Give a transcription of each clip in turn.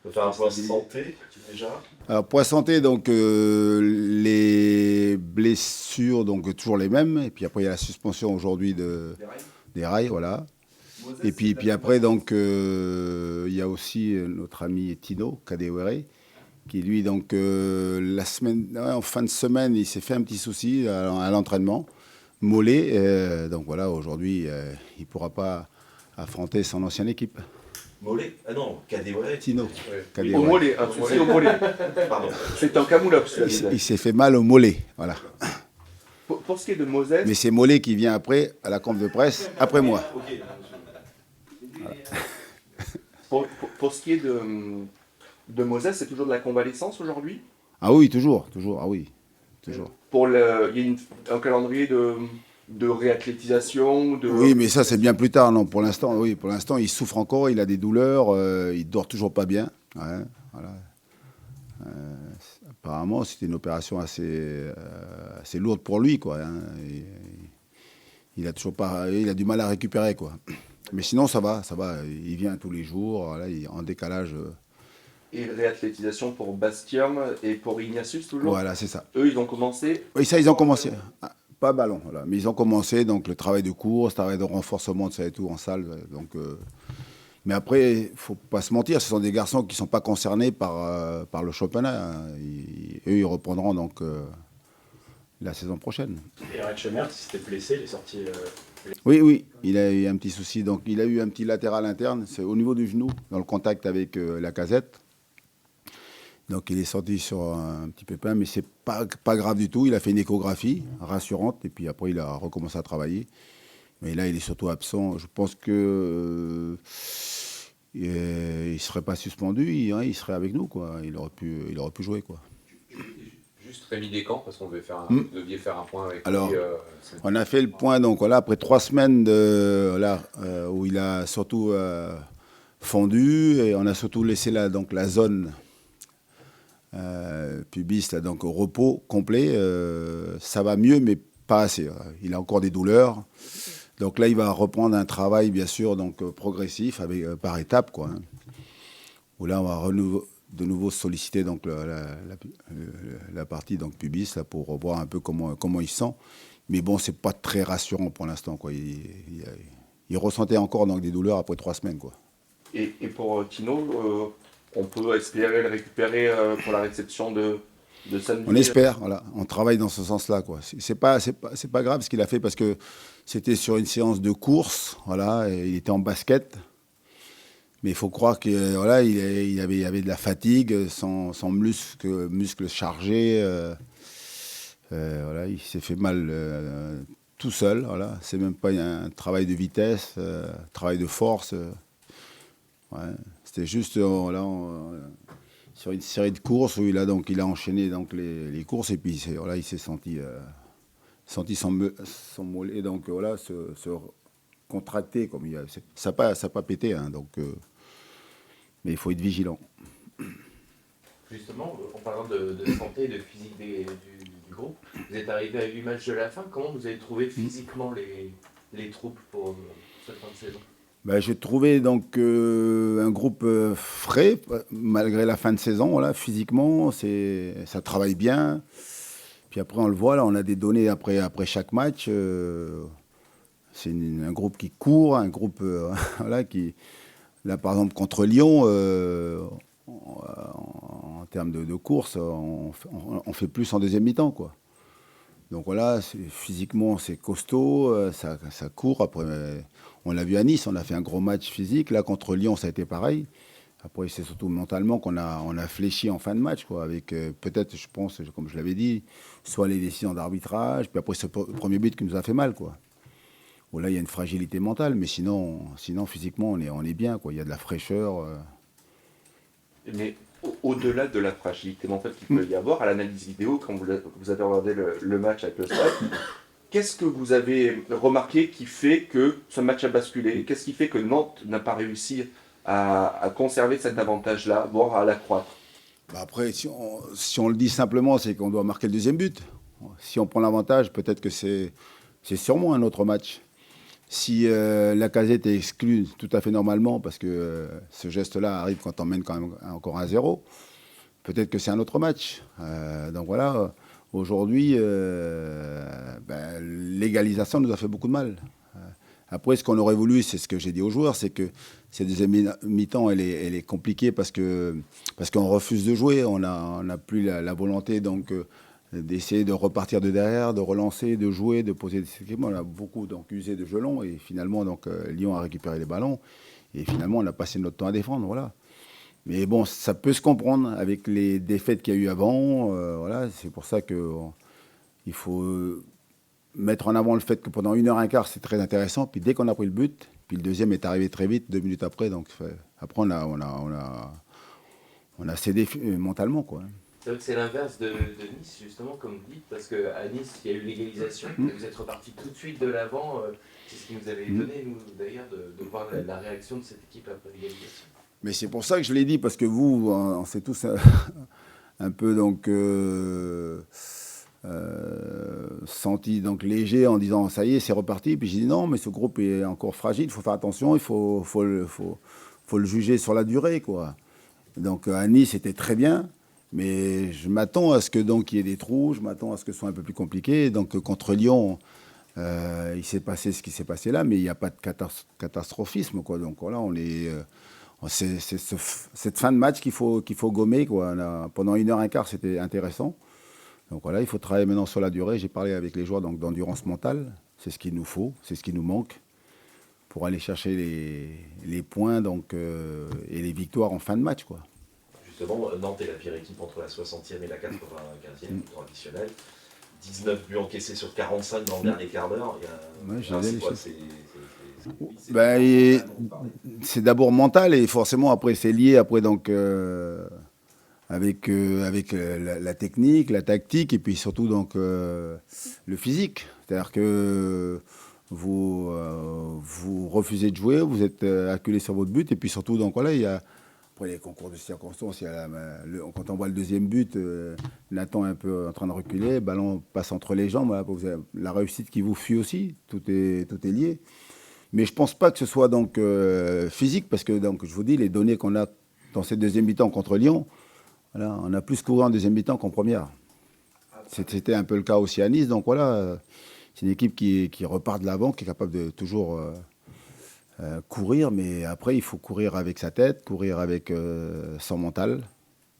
On peut faire un point santé déjà. Alors, point santé, donc les blessures, donc toujours les mêmes. Et puis après, il y a la suspension aujourd'hui des rails, voilà. Et puis après, donc, il y a aussi notre ami Tino Kadewere, qui lui, donc, la semaine, ouais, en fin de semaine, il s'est fait un petit souci à l'entraînement, mollet. Donc voilà, aujourd'hui, il ne pourra pas affronter son ancienne équipe. Mollet. Ah non, Kadewere. Tino Ouais. Kadewere. Au mollet, un souci au mollet. Pardon. C'est un camouflage. Il s'est fait mal au mollet, voilà. Pour ce qui est de Moses, Mais c'est Mollet qui vient après, à la conf de presse, après moi. Ok. pour ce qui est de Moses, c'est toujours de la convalescence aujourd'hui. Ah oui, toujours, ah oui, toujours. Il y a un calendrier de réathlétisation, Oui, mais ça c'est bien plus tard, non. Pour l'instant, oui, pour l'instant, il souffre encore, il a des douleurs, il dort toujours pas bien. Ouais, voilà. Apparemment, c'était une opération assez lourde pour lui, quoi. Hein. Il a toujours pas, il a du mal à récupérer, quoi. Mais sinon, ça va. Il vient tous les jours, voilà, il est en décalage. Et réathlétisation pour Bastien et pour Ignatius toujours. Voilà, c'est ça. Eux, ils ont commencé. Oui, ça, ils ont commencé. Ah, pas ballon, voilà. Mais ils ont commencé, donc le travail de course, travail de renforcement de ça et tout en salle. Donc, mais après, il ne faut pas se mentir, ce sont des garçons qui ne sont pas concernés par le championnat. Hein. Eux, ils reprendront donc la saison prochaine. Et Red Schemert, il s'était blessé, il est sorti. Oui, il a eu un petit souci. Donc, il a eu un petit latéral interne, c'est au niveau du genou, dans le contact avec la casette. Donc, il est sorti sur un petit pépin, mais c'est pas grave du tout. Il a fait une échographie rassurante, et puis après, il a recommencé à travailler. Mais là, il est surtout absent. Je pense que il ne serait pas suspendu, il serait avec nous, quoi. Il aurait pu jouer, quoi. Juste Rémi Descamps, parce qu'on devait vous deviez faire un point avec Alors, lui. On a fait le point, donc voilà, après 3 semaines où il a surtout fondu, et on a surtout laissé la zone pubis là, donc au repos complet. Ça va mieux, mais pas assez. Il a encore des douleurs. Donc là, il va reprendre un travail, bien sûr, donc progressif, par étapes, quoi. Hein, où là, on va de nouveau solliciter donc la partie donc pubis là, pour voir un peu comment il sent. Mais bon, c'est pas très rassurant pour l'instant, quoi. Il ressentait encore donc des douleurs après 3 semaines, quoi. Et pour Tino, on peut espérer le récupérer pour la réception de samedi. On espère, voilà. On travaille dans ce sens-là, quoi. C'est pas grave ce qu'il a fait parce que c'était sur une séance de course, voilà. Et il était en basket. Mais il faut croire que voilà, il y avait de la fatigue, son muscle chargé. Voilà, il s'est fait mal tout seul. Voilà, c'est même pas un travail de vitesse, travail de force. Ouais. C'était juste voilà, sur une série de courses où il a enchaîné donc les courses et puis voilà, il s'est senti son mollet donc voilà se contracter comme ça n'a pas pété, hein, donc. Mais il faut être vigilant. Justement, en parlant de santé et de physique du groupe, vous êtes arrivé à 8 matchs de la fin. Comment vous avez trouvé physiquement les troupes pour cette fin de saison? J'ai trouvé donc un groupe frais, malgré la fin de saison. Voilà, physiquement, ça travaille bien. Puis après, on le voit, là, on a des données après chaque match. C'est un groupe qui court, un groupe voilà, qui... Là, par exemple, contre Lyon, en termes de course, on fait plus en deuxième mi-temps, quoi. Donc voilà, physiquement, c'est costaud, ça court. Après, on l'a vu à Nice, on a fait un gros match physique. Là, contre Lyon, ça a été pareil. Après, c'est surtout mentalement on a fléchi en fin de match, quoi, avec peut-être, je pense, comme je l'avais dit, soit les décisions d'arbitrage, puis après ce premier but qui nous a fait mal, quoi. Bon, là, il y a une fragilité mentale, mais sinon physiquement, on est bien, quoi. Il y a de la fraîcheur. Mais au-delà de la fragilité mentale qu'il peut y avoir, à l'analyse vidéo, quand vous avez regardé le match avec le stade, qu'est-ce que vous avez remarqué qui fait que ce match a basculé? Qu'est-ce qui fait que Nantes n'a pas réussi à conserver cet avantage-là, voire à l'accroître? Après, si on le dit simplement, c'est qu'on doit marquer le deuxième but. Si on prend l'avantage, peut-être que c'est sûrement un autre match. Si Lacazette est exclu tout à fait normalement, parce que ce geste-là arrive quand on mène quand même encore 1-0, peut-être que c'est un autre match. Donc voilà, aujourd'hui, l'égalisation nous a fait beaucoup de mal. Après, ce qu'on aurait voulu, c'est ce que j'ai dit aux joueurs, c'est que cette deuxième mi-temps, elle est compliquée parce qu'on refuse de jouer. On n'a plus la volonté donc d'essayer de repartir de derrière, de relancer, de jouer, de poser des équipements. On a beaucoup donc usé de gelons et finalement donc Lyon a récupéré les ballons et finalement on a passé notre temps à défendre. Voilà. Mais bon, ça peut se comprendre avec les défaites qu'il y a eu avant. Voilà, c'est pour ça qu'il faut mettre en avant le fait que pendant 1h15, c'est très intéressant. Puis dès qu'on a pris le but, puis le deuxième est arrivé très vite, 2 minutes après. Donc après, on a cédé mentalement, quoi. C'est vrai que c'est l'inverse de Nice, justement, comme vous dites, parce qu'à Nice, il y a eu l'égalisation, et vous êtes reparti tout de suite de l'avant. C'est ce qui nous avait étonné, nous, d'ailleurs, de voir la réaction de cette équipe après l'égalisation. Mais c'est pour ça que je l'ai dit, parce que vous, on s'est tous un peu donc senti donc léger en disant ça y est, c'est reparti. Puis j'ai dit non, mais ce groupe est encore fragile, il faut faire attention, il faut le juger sur la durée, quoi. Donc à Nice, c'était très bien. Mais je m'attends à ce que donc il y ait des trous, je m'attends à ce que ce soit un peu plus compliqué. Donc contre Lyon, il s'est passé ce qui s'est passé là, mais il n'y a pas de catastrophisme, quoi. Donc voilà, c'est cette fin de match qu'il faut gommer, quoi. Pendant 1h15, c'était intéressant. Donc voilà, il faut travailler maintenant sur la durée. J'ai parlé avec les joueurs d'endurance mentale. C'est ce qu'il nous faut, c'est ce qui nous manque pour aller chercher les points donc, et les victoires en fin de match, quoi. Justement, Nantes est la pire équipe entre la 60e et la 95e, temps additionnel. 19 buts encaissés sur 45 dans le dernier quart d'heure. C'est d'abord mental et forcément après c'est lié après donc avec la technique, la tactique et puis surtout donc le physique. C'est-à-dire que vous refusez de jouer, vous êtes acculé sur votre but et puis surtout donc voilà il y a après les concours de circonstances, quand on voit le deuxième but, Nathan est un peu en train de reculer, le ballon passe entre les jambes, voilà, vous avez la réussite qui vous fuit aussi, tout est lié. Mais je ne pense pas que ce soit donc physique, parce que donc, je vous dis, les données qu'on a dans cette deuxième mi-temps contre Lyon, voilà, on a plus couru en deuxième mi-temps qu'en première. C'était un peu le cas aussi à Nice, donc voilà, c'est une équipe qui repart de l'avant, qui est capable de toujours courir, mais après il faut courir avec sa tête, courir avec son mental,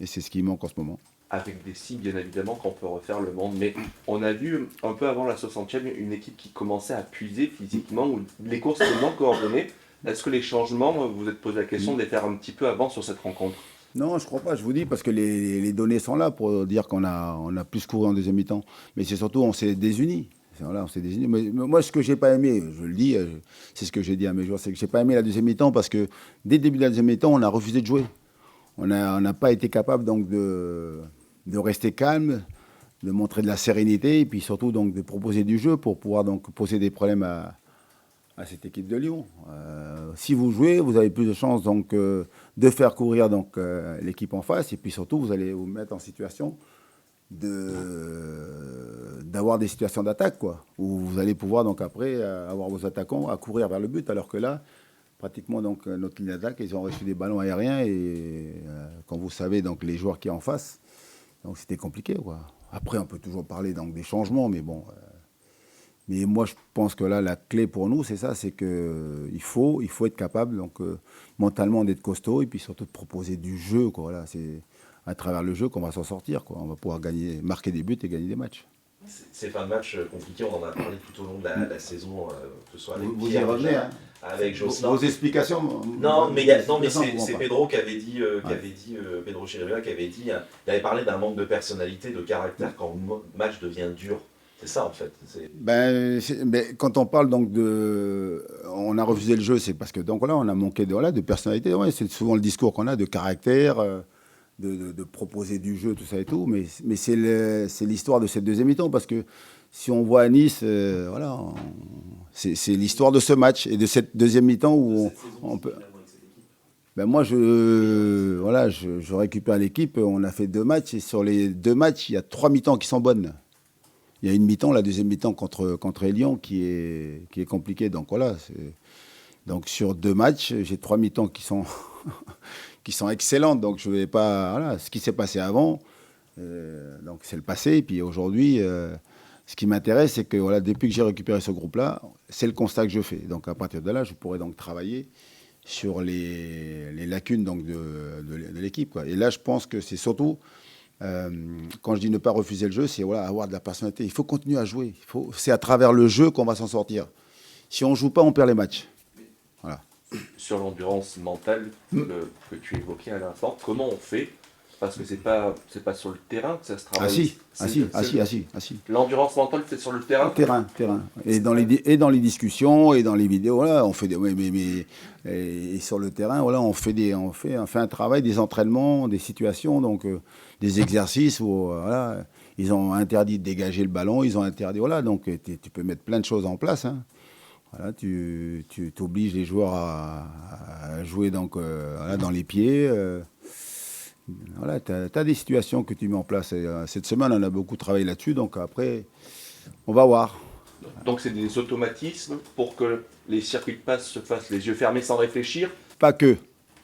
et c'est ce qui manque en ce moment. Avec des signes, bien évidemment, qu'on peut refaire le monde. Mais on a vu, un peu avant la 60e, une équipe qui commençait à puiser physiquement, où les courses étaient non coordonnées. Est-ce que les changements, vous vous êtes posé la question de les faire un petit peu avant sur cette rencontre? Non, je ne crois pas, je vous dis, parce que les données sont là pour dire qu'on a plus couru en deuxième mi-temps. Mais c'est surtout, on s'est désunis. Voilà, on s'est désunis. Mais moi, ce que je n'ai pas aimé, je le dis, c'est ce que j'ai dit à mes joueurs, c'est que je n'ai pas aimé la deuxième mi-temps parce que dès le début de la deuxième mi-temps, on a refusé de jouer. On n'a pas été capable donc de rester calme, de montrer de la sérénité et puis surtout donc de proposer du jeu pour pouvoir donc poser des problèmes à cette équipe de Lyon. Si vous jouez, vous avez plus de chances donc de faire courir donc l'équipe en face et puis surtout vous allez vous mettre en situation d'avoir des situations d'attaque, quoi, où vous allez pouvoir donc après avoir vos attaquants à courir vers le but, alors que là pratiquement donc notre ligne d'attaque, ils ont reçu des ballons aériens et quand vous savez donc les joueurs qui sont en face, donc c'était compliqué, quoi. Après on peut toujours parler donc des changements, mais bon. Mais moi je pense que là la clé pour nous c'est ça, c'est que il faut être capable donc mentalement d'être costaud et puis surtout de proposer du jeu, quoi. Voilà, c'est à travers le jeu qu'on va s'en sortir, quoi. On va pouvoir marquer des buts et gagner des matchs. Ces fins de match compliquées, on en a parlé tout au long de la saison, que ce soit avec Vous y Pierre, revenez, hein. avec Jocelyn. Vos explications. Non, mais c'est Pedro qui avait dit, Pedro Chirivella qui avait dit, il avait parlé d'un manque de personnalité, de caractère quand le match devient dur. C'est ça en fait. Mais quand on parle donc on a refusé le jeu, c'est parce que donc là on a manqué de personnalité. Ouais, c'est souvent le discours qu'on a de caractère. De proposer du jeu, tout ça et tout, mais c'est l'histoire de cette deuxième mi-temps, parce que si on voit à Nice, voilà, c'est l'histoire de ce match et de cette deuxième mi-temps où on peut... Ben moi, je récupère l'équipe, on a fait 2 matchs, et sur les 2 matchs, il y a 3 mi-temps qui sont bonnes. il y a une mi-temps, la deuxième mi-temps contre Lyon qui est compliquée. Donc voilà. Donc sur 2 matchs, j'ai 3 mi-temps qui sont, qui sont excellentes. Donc je vais pas. Voilà, ce qui s'est passé avant, donc c'est le passé. Et puis aujourd'hui, ce qui m'intéresse, c'est que voilà, depuis que j'ai récupéré ce groupe-là, c'est le constat que je fais. Donc à partir de là, je pourrais donc travailler sur les lacunes donc, de l'équipe, quoi. Et là, je pense que c'est surtout, quand je dis ne pas refuser le jeu, c'est voilà, avoir de la personnalité. Il faut continuer à jouer. C'est à travers le jeu qu'on va s'en sortir. Si on ne joue pas, on perd les matchs. Voilà. Sur l'endurance mentale que tu évoquais à l'instant, comment on fait? Parce que c'est pas sur le terrain que ça se travaille. Ah si. L'endurance mentale, c'est sur le terrain. Terrain. Et dans les discussions et dans les vidéos, voilà, on fait et sur le terrain, voilà, on fait un travail, des entraînements, des situations, donc des exercices où voilà, ils ont interdit de dégager le ballon, ils ont interdit, voilà, donc tu peux mettre plein de choses en place. Hein. Voilà, tu obliges les joueurs à jouer donc voilà, dans les pieds. Voilà, tu as des situations que tu mets en place. Et, cette semaine, on a beaucoup travaillé là-dessus. Donc après, on va voir. Donc c'est des automatismes pour que les circuits de passe se fassent les yeux fermés sans réfléchir. Pas que.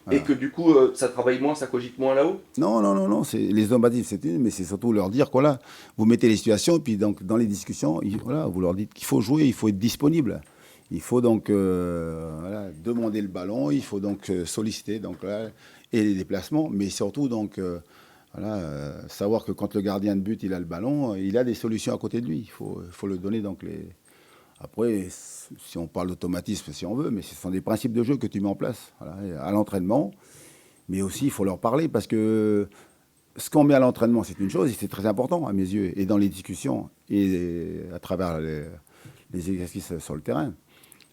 Voilà. Et que du coup, ça travaille moins, ça cogite moins là-haut. Non. Les automatismes, c'est une, mais c'est surtout leur dire quoi là. Vous mettez les situations, et puis donc dans les discussions, voilà, vous leur dites qu'il faut jouer, il faut être disponible. Il faut donc voilà, demander le ballon, il faut donc solliciter donc, là, et les déplacements, mais surtout donc, voilà, savoir que quand le gardien de but il a le ballon, il a des solutions à côté de lui. Il faut le donner. Donc Après, si on parle d'automatisme, si on veut, mais ce sont des principes de jeu que tu mets en place voilà, à l'entraînement. Mais aussi, il faut leur parler parce que ce qu'on met à l'entraînement, c'est une chose et c'est très important à mes yeux, et dans les discussions et à travers les exercices sur le terrain.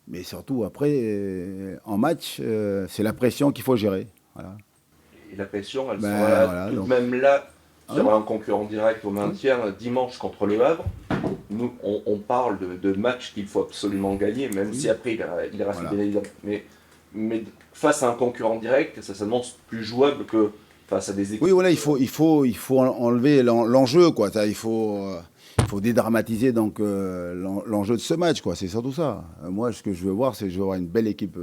Mais surtout, après, en match, c'est la pression qu'il faut gérer. Voilà. Et la pression, elle sera là, voilà, tout donc. même là, sur un concurrent direct au maintien, dimanche contre le Havre. Nous, on parle de matchs qu'il faut absolument gagner, même si après, il reste Voilà. bien évidemment. Mais face à un concurrent direct, ça s'annonce plus jouable que face à des équipes. Oui, voilà, il faut enlever l'enjeu, quoi. Il faut dédramatiser donc l'enjeu de ce match, quoi. C'est surtout ça. Moi, ce que je veux voir, c'est que je veux voir une belle équipe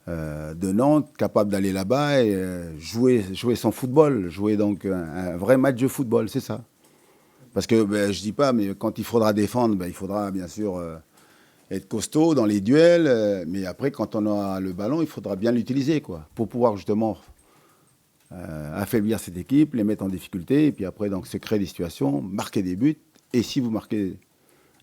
de Nantes, capable d'aller là-bas et jouer son football, jouer donc un vrai match de football, c'est ça. Parce que je dis pas, mais quand il faudra défendre, il faudra bien sûr être costaud dans les duels, mais après, quand on aura le ballon, il faudra bien l'utiliser, quoi, pour pouvoir justement affaiblir cette équipe, les mettre en difficulté, et puis après, donc, se créer des situations, marquer des buts. Et si vous marquez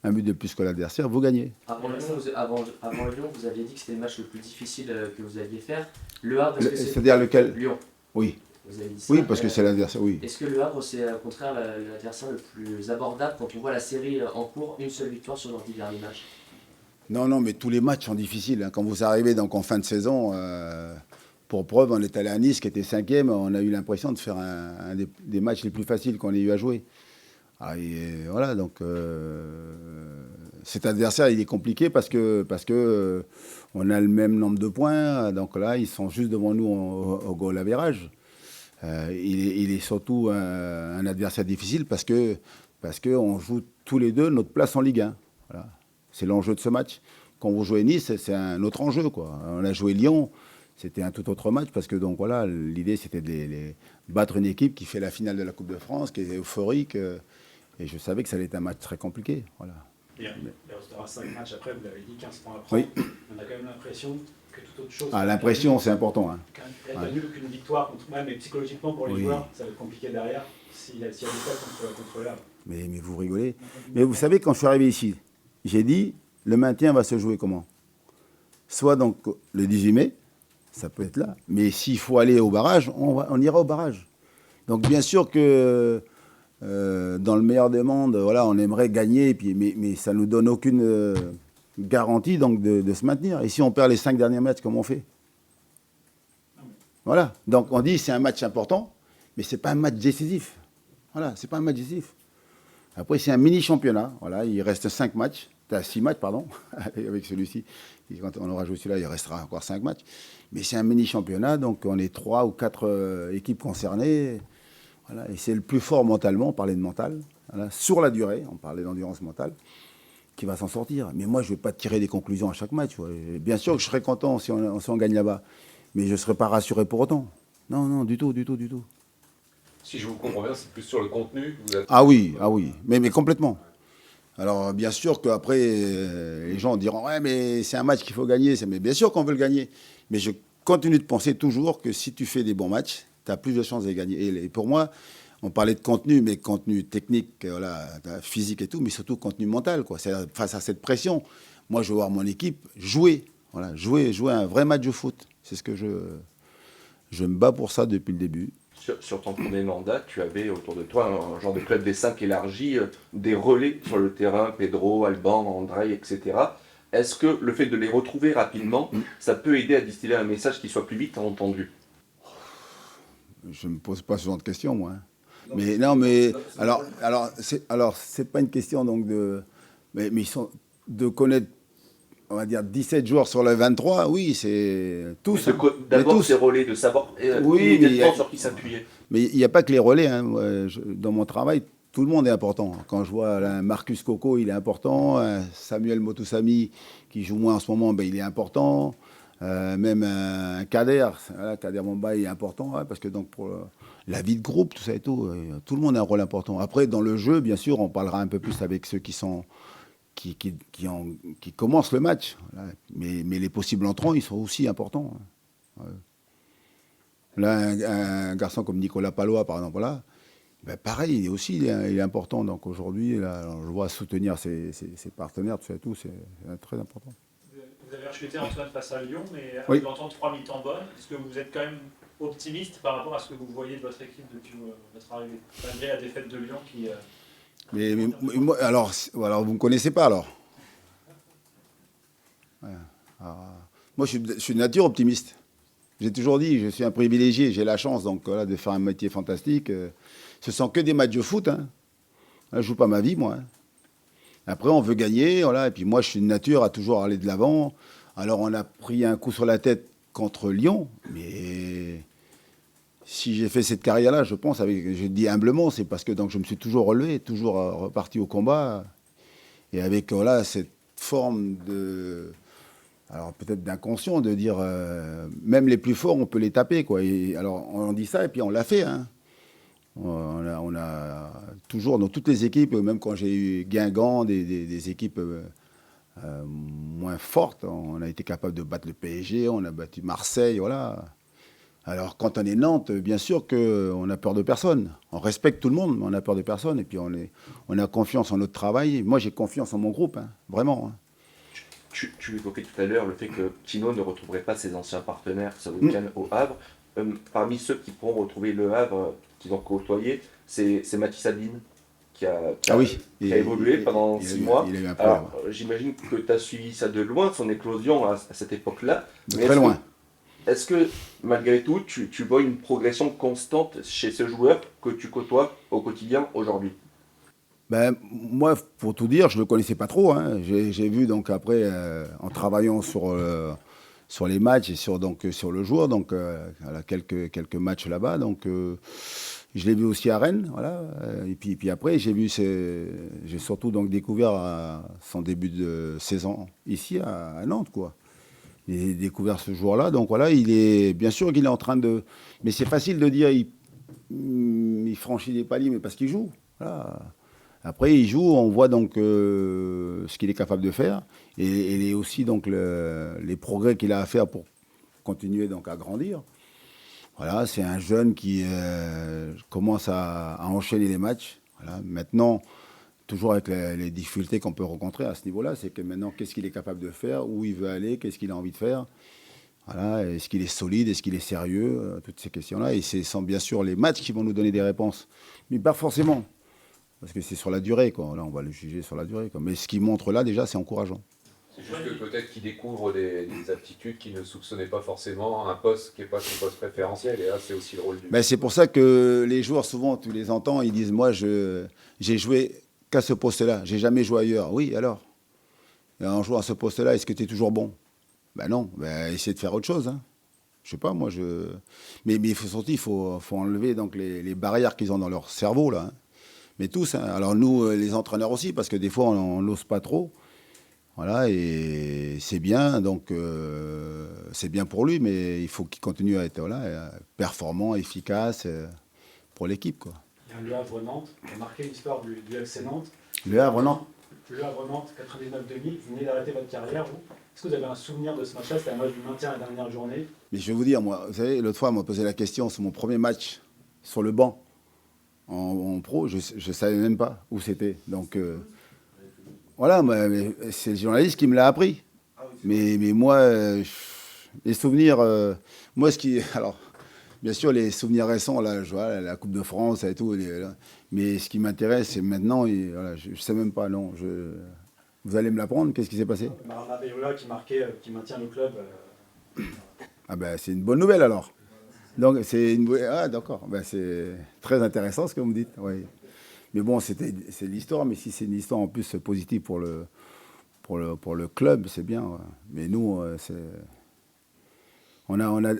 un but de plus que l'adversaire, vous gagnez. Avant Lyon, vous aviez dit que c'était le match le plus difficile que vous alliez faire. Le Havre, est-ce que c'est... C'est-à-dire lequel? Lyon. Oui. Vous avez dit ça. Oui, parce que c'est l'adversaire, oui. Est-ce que le Havre, c'est au contraire l'adversaire le plus abordable quand on voit la série en cours, une seule victoire sur leurs 10 derniers matchs? Non, mais tous les matchs sont difficiles. Hein. Quand vous arrivez donc en fin de saison, pour preuve, on est allé à Nice, qui était 5e, on a eu l'impression de faire un des matchs les plus faciles qu'on ait eu à jouer. Et voilà, donc cet adversaire, il est compliqué parce que on a le même nombre de points. Donc là, ils sont juste devant nous au goal average. Il est surtout un adversaire difficile parce que on joue tous les deux notre place en Ligue 1. Voilà. C'est l'enjeu de ce match. Quand vous jouez Nice, c'est un autre enjeu, quoi. On a joué Lyon, c'était un tout autre match parce que donc voilà, l'idée c'était de battre une équipe qui fait la finale de la Coupe de France, qui est euphorique. Et je savais que ça allait être un match très compliqué. Voilà. Il restera 5 matchs après, vous l'avez dit, 15 points après. Oui. On a quand même l'impression que toute autre chose. L'impression, c'est important. Hein. Être nul qu'une victoire, mais psychologiquement pour les joueurs, ça va être compliqué derrière s'il y a des faits contre l'Havre. Mais vous rigolez. Mais vous savez, quand je suis arrivé ici, j'ai dit le maintien va se jouer comment? Soit donc le 18 mai, ça peut être là. Mais s'il faut aller au barrage, on ira au barrage. Donc bien sûr que. Dans le meilleur des mondes, voilà, on aimerait gagner, mais ça ne nous donne aucune garantie donc, de se maintenir. Et si on perd les 5 derniers matchs, comment on fait? Voilà. Donc on dit c'est un match important, mais ce n'est pas un match décisif. Voilà, c'est pas un match décisif. Après, c'est un mini-championnat. Voilà, il reste 6 matchs, pardon, avec celui-ci. Quand on aura joué celui-là, il restera encore 5 matchs. Mais c'est un mini-championnat, donc on est 3 ou 4 équipes concernées. Voilà, et c'est le plus fort mentalement, on parlait de mental. voilà, sur la durée, on parlait d'endurance mentale, qui va s'en sortir. Mais moi, je ne vais pas tirer des conclusions à chaque match. Ouais. Et bien sûr que je serais content si on gagne là-bas, mais je ne serais pas rassuré pour autant. Non, non, du tout, du tout, du tout. Si je vous comprends bien, c'est plus sur le contenu que vous êtes... Ah oui, mais complètement. Alors, bien sûr qu'après, les gens diront « Ouais, mais c'est un match qu'il faut gagner. » Mais bien sûr qu'on veut le gagner. Mais je continue de penser toujours que si tu fais des bons matchs, tu as plus de chances de gagner. Et pour moi, on parlait de contenu, mais contenu technique, voilà, physique et tout, mais surtout contenu mental, quoi. C'est face à cette pression. Moi, je veux voir mon équipe jouer. Voilà, jouer un vrai match de foot. C'est ce que je me bats pour ça depuis le début. Sur ton premier mandat, tu avais autour de toi un genre de club des 5 élargi, des relais sur le terrain, Pedro, Alban, André, etc. Est-ce que le fait de les retrouver rapidement, ça peut aider à distiller un message qui soit plus vite entendu? Je ne me pose pas ce genre de questions, moi. Mais non, mais alors c'est pas une question donc mais ils sont de connaître, on va dire 17 joueurs sur le 23. Oui, c'est tous. D'abord ces relais, de savoir oui, immédiatement sur qui s'appuyer. Mais il n'y a pas que les relais. Hein. Dans mon travail, tout le monde est important. Quand je vois là, Marcus Coco, il est important. Samuel Motosami, qui joue moins en ce moment, ben, il est important. Même un Kader, voilà, Kader Mumbai est important, ouais, parce que donc pour la vie de groupe, tout ça et tout le monde a un rôle important. Après, dans le jeu, bien sûr, on parlera un peu plus avec ceux qui commencent le match. Voilà. Mais les possibles entrants, ils sont aussi importants. Ouais. Là, un garçon comme Nicolas Palois, par exemple, là, ben pareil, il est important. Donc aujourd'hui, là, je vois soutenir ses partenaires, tout ça et tout, c'est très important. Vous avez rechuté Antoine face à Lyon, mais oui. vous entendez 3 mi-temps bonnes. Est-ce que vous êtes quand même optimiste par rapport à ce que vous voyez de votre équipe depuis votre arrivée, malgré la défaite de Lyon qui... Mais moi, alors, vous ne me connaissez pas alors? Ouais. Moi, je suis de nature optimiste. J'ai toujours dit, je suis un privilégié, j'ai la chance donc, voilà, de faire un métier fantastique. Ce sont que des matchs de foot. Hein. Là, je ne joue pas ma vie, moi. Hein. Après, on veut gagner, voilà. Et puis moi, je suis de nature à toujours aller de l'avant. Alors, on a pris un coup sur la tête contre Lyon, mais si j'ai fait cette carrière-là, je pense, je dis humblement, c'est parce que donc, je me suis toujours relevé, toujours reparti au combat. Et avec voilà, cette forme de... Alors peut-être d'inconscient, de dire, même les plus forts, on peut les taper, quoi. Et, alors, on dit ça, et puis on l'a fait, hein. On a toujours, dans toutes les équipes, même quand j'ai eu Guingamp, des équipes moins fortes, on a été capable de battre le PSG, on a battu Marseille, voilà. Alors quand on est Nantes, bien sûr qu'on a peur de personne. On respecte tout le monde, mais on a peur de personne. Et puis on a confiance en notre travail. Moi, j'ai confiance en mon groupe, hein, vraiment. Hein. Tu évoquais tout à l'heure le fait que Tino ne retrouverait pas ses anciens partenaires ce week-end au Havre. Parmi ceux qui pourront retrouver le Havre, qu'ils ont côtoyé, c'est Mathis Sabine qui a évolué pendant 6 mois. Alors, j'imagine que tu as suivi ça de loin, son éclosion à cette époque-là. De très loin. Est-ce que, malgré tout, tu vois une progression constante chez ce joueur que tu côtoies au quotidien aujourd'hui? Ben, moi, pour tout dire, je ne le connaissais pas trop. Hein. J'ai vu, donc, après, en travaillant sur les matchs et sur le joueur, donc, quelques matchs là-bas. Donc, je l'ai vu aussi à Rennes, voilà. Et puis après, j'ai surtout donc, découvert son début de saison ici, à Nantes, quoi. J'ai découvert ce joueur-là, donc voilà, bien sûr qu'il est en train de... Mais c'est facile de dire, il franchit des paliers, mais parce qu'il joue. Voilà. Après, il joue, on voit donc ce qu'il est capable de faire, et aussi donc les progrès qu'il a à faire pour continuer donc à grandir. Voilà, c'est un jeune qui commence à enchaîner les matchs. Voilà. Maintenant, toujours avec les difficultés qu'on peut rencontrer à ce niveau-là, c'est que maintenant, qu'est-ce qu'il est capable de faire, où il veut aller, qu'est-ce qu'il a envie de faire. Voilà, est-ce qu'il est solide, est-ce qu'il est sérieux, toutes ces questions-là. Et ce sont bien sûr les matchs qui vont nous donner des réponses, mais pas forcément, parce que c'est sur la durée, quoi. Là, on va le juger sur la durée, quoi. Mais ce qu'il montre là, déjà, c'est encourageant. C'est juste que peut-être qu'il découvre des aptitudes qu'il ne soupçonnait pas forcément, un poste qui n'est pas son poste préférentiel, et là, c'est aussi le rôle du... Ben, c'est pour ça que les joueurs, souvent, tu les entends, ils disent, moi, j'ai joué qu'à ce poste-là, j'ai jamais joué ailleurs. Oui, alors, et en jouant à ce poste-là, est-ce que tu es toujours bon? Ben non, ben, essayer de faire autre chose. Hein. Je sais pas, moi, mais il faut enlever donc, les barrières qu'ils ont dans leur cerveau, là. Hein. Mais tous, hein. Alors nous, les entraîneurs aussi, parce que des fois, on n'ose pas trop. Voilà, et c'est bien, donc c'est bien pour lui, mais il faut qu'il continue à être performant, efficace pour l'équipe, quoi. Il y a un Le Havre-Nantes qui a marqué l'histoire du FC Nantes. Le Havre, non? Le Havre-Nantes, 99-2000, vous venez d'arrêter votre carrière, vous. Est-ce que vous avez un souvenir de ce match-là? C'était un match du maintien à la dernière journée. Mais je vais vous dire, moi, vous savez, l'autre fois, on m'a posé la question sur mon premier match sur le banc en pro, je ne savais même pas où c'était. Donc voilà, mais c'est le journaliste qui me l'a appris. Mais moi, les souvenirs, moi, alors, bien sûr, les souvenirs récents, là, je vois la Coupe de France et tout, mais ce qui m'intéresse, c'est maintenant, voilà, je ne sais même pas, non. Vous allez me l'apprendre, qu'est-ce qui s'est passé? Marama Beyoula qui maintient le club. Ah ben, c'est une bonne nouvelle alors. Donc ah d'accord, ben, c'est très intéressant ce que vous me dites. Oui. Mais bon, c'est l'histoire, mais si c'est une histoire en plus positive pour le club, c'est bien. Ouais. Mais nous,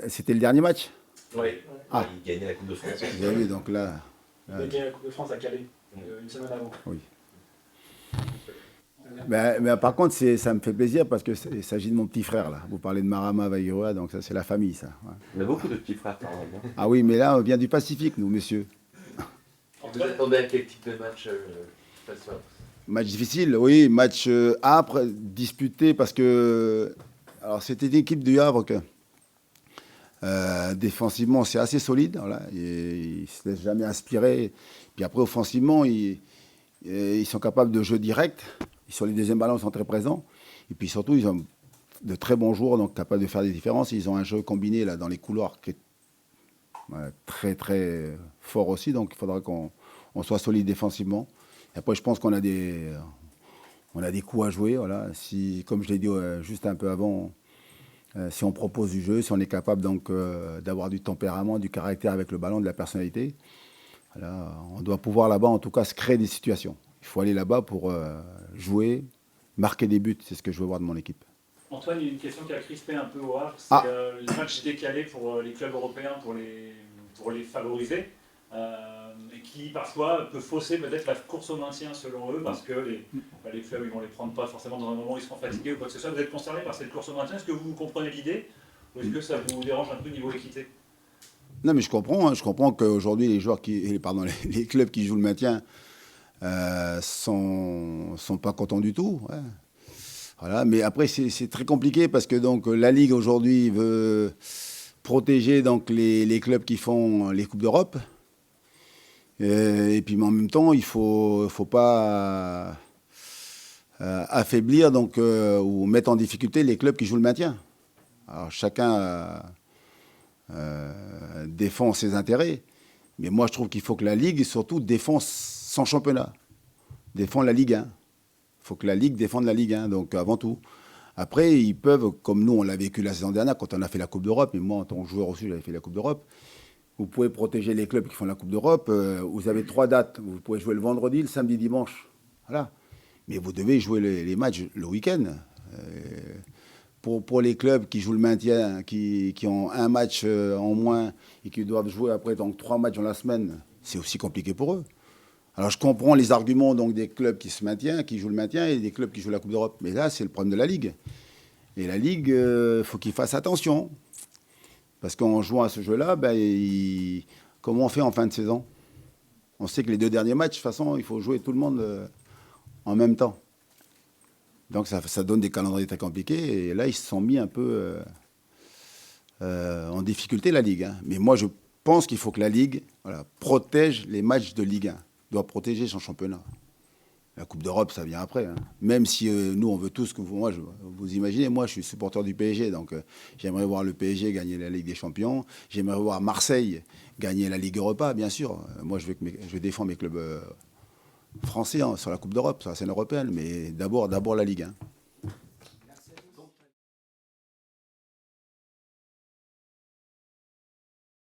c'était le dernier match. Oui. Ah. Il gagnait la Coupe de France. Vous avez vu, donc là. Il a gagné la Coupe de France à Calais, une semaine avant. Oui. Mais par contre, ça me fait plaisir parce qu'il s'agit de mon petit frère, là. Vous parlez de Marama Vaïroa, donc ça, c'est la famille, ça. Ouais. On a beaucoup de petits frères, quand même. Hein. Ah oui, mais là, on vient du Pacifique, nous, messieurs. Vous attendez à quel type de match Match difficile, oui. Match âpre, disputé, parce que... Alors, c'était une équipe du Havre que... défensivement, c'est assez solide. Voilà, ils ne se laissent jamais inspirer. Puis après, offensivement, ils sont capables de jeu direct. Sur les deuxièmes ballons, ils sont très présents. Et puis surtout, ils ont de très bons joueurs, donc capables de faire des différences. Ils ont un jeu combiné là, dans les couloirs qui est très, très fort aussi. Donc il faudra qu'on soit solide défensivement. Et après, je pense qu'on a des coups à jouer. Voilà. Si, comme je l'ai dit juste un peu avant, si on propose du jeu, si on est capable donc d'avoir du tempérament, du caractère avec le ballon, de la personnalité, voilà, on doit pouvoir là-bas, en tout cas, se créer des situations. Il faut aller là-bas pour jouer, marquer des buts. C'est ce que je veux voir de mon équipe. Antoine, il y a une question qui a crispé un peu au Havre. C'est les matchs décalés pour les clubs européens, pour les favoriser, et qui parfois peut fausser peut-être la course au maintien selon eux, parce que les clubs ils vont les prendre pas forcément dans un moment où ils seront fatigués ou quoi que ce soit. Vous êtes concerné par cette course au maintien? Est-ce que vous comprenez l'idée ou est-ce que ça vous dérange un peu niveau équité? Non, mais je comprends qu'aujourd'hui les clubs qui jouent le maintien sont pas contents du tout. Ouais. Voilà, mais après c'est très compliqué parce que donc la Ligue aujourd'hui veut protéger donc les clubs qui font les coupes d'Europe. Et puis mais en même temps il faut pas affaiblir donc ou mettre en difficulté les clubs qui jouent le maintien. Alors chacun défend ses intérêts, mais moi je trouve qu'il faut que la Ligue surtout défende son championnat, défend la Ligue 1. Il faut que la Ligue défende la Ligue 1, donc avant tout. Après, ils peuvent, comme nous on l'a vécu la saison dernière quand on a fait la Coupe d'Europe, et moi en tant que joueur aussi j'avais fait la Coupe d'Europe, vous pouvez protéger les clubs qui font la Coupe d'Europe, vous avez 3 dates, vous pouvez jouer le vendredi, le samedi, dimanche, voilà. Mais vous devez jouer les matchs le week-end. Pour les clubs qui jouent le maintien, qui ont un match en moins et qui doivent jouer après donc 3 matchs dans la semaine, c'est aussi compliqué pour eux. Alors je comprends les arguments donc des clubs qui jouent le maintien et des clubs qui jouent la Coupe d'Europe. Mais là, c'est le problème de la Ligue. Et la Ligue, faut qu'ils fassent attention. Parce qu'en jouant à ce jeu-là, comment on fait en fin de saison? On sait que les 2 derniers matchs, de toute façon, il faut jouer tout le monde en même temps. Donc ça donne des calendriers très compliqués. Et là, ils se sont mis un peu en difficulté, la Ligue. Hein. Mais moi, je pense qu'il faut que la Ligue protège les matchs de Ligue 1. Doit protéger son championnat. La Coupe d'Europe, ça vient après. Hein. Même si nous, on veut tous que vous imaginez, moi, je suis supporter du PSG. Donc, j'aimerais voir le PSG gagner la Ligue des Champions. J'aimerais voir Marseille gagner la Ligue Europa, bien sûr. Moi, je veux défendre mes clubs français sur la Coupe d'Europe, sur la scène européenne. Mais d'abord la Ligue 1.